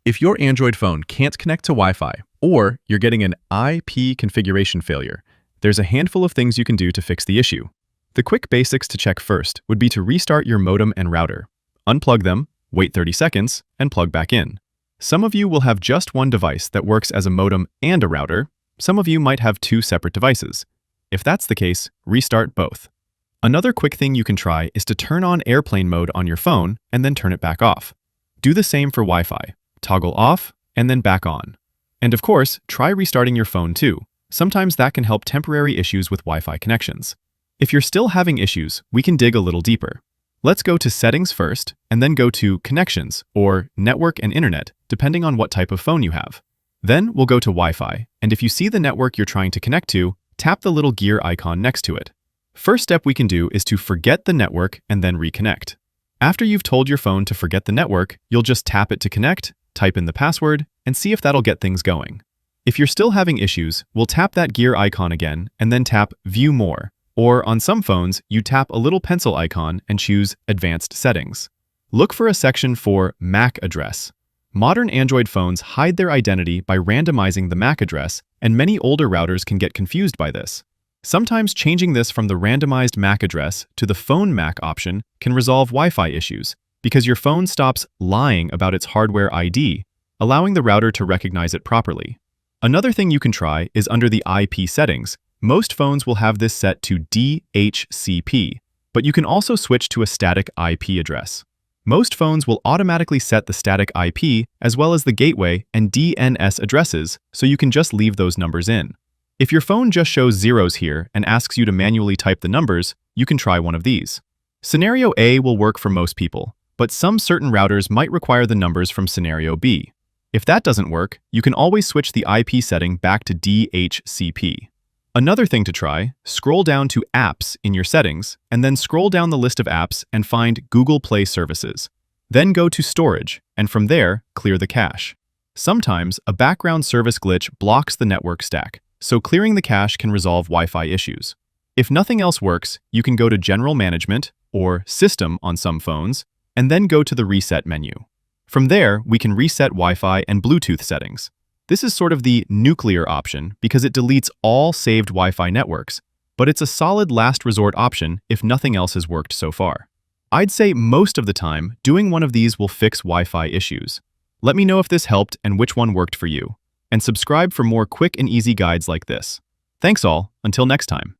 If your Android phone can't connect to Wi-Fi, or you're getting an IP configuration failure, there's a handful of things you can do to fix the issue. The quick basics to check first would be to restart your modem and router. Unplug them, wait 30 seconds, and plug back in. Some of you will have just one device that works as a modem and a router. Some of you might have two separate devices. If that's the case, restart both. Another quick thing you can try is to turn on airplane mode on your phone and then turn it back off. Do the same for Wi-Fi. Toggle off and then back on. And of course, try restarting your phone too. Sometimes that can help temporary issues with Wi-Fi connections. If you're still having issues, we can dig a little deeper. Let's go to Settings first, and then go to Connections, or Network and Internet, depending on what type of phone you have. Then we'll go to Wi-Fi, and if you see the network you're trying to connect to, tap the little gear icon next to it. First step we can do is to forget the network and then reconnect. After you've told your phone to forget the network, you'll just tap it to connect, type in the password, and see if that'll get things going. If you're still having issues, we'll tap that gear icon again and then tap View More. Or on some phones, you tap a little pencil icon and choose Advanced Settings. Look for a section for MAC address. Modern Android phones hide their identity by randomizing the MAC address, and many older routers can get confused by this. Sometimes changing this from the randomized MAC address to the phone MAC option can resolve Wi-Fi issues, because your phone stops lying about its hardware ID, allowing the router to recognize it properly. Another thing you can try is under the IP settings. Most phones will have this set to DHCP, but you can also switch to a static IP address. Most phones will automatically set the static IP as well as the gateway and DNS addresses, so you can just leave those numbers in. If your phone just shows zeros here and asks you to manually type the numbers, you can try one of these. Scenario A will work for most people, but some certain routers might require the numbers from Scenario B. If that doesn't work, you can always switch the IP setting back to DHCP. Another thing to try, scroll down to Apps in your settings, and then scroll down the list of apps and find Google Play services. Then go to Storage, and from there, clear the cache. Sometimes, a background service glitch blocks the network stack, so clearing the cache can resolve Wi-Fi issues. If nothing else works, you can go to General Management, or System on some phones, and then go to the Reset menu. From there, we can reset Wi-Fi and Bluetooth settings. This is sort of the nuclear option because it deletes all saved Wi-Fi networks, but it's a solid last resort option if nothing else has worked so far. I'd say most of the time, doing one of these will fix Wi-Fi issues. Let me know if this helped and which one worked for you. And subscribe for more quick and easy guides like this. Thanks all, until next time.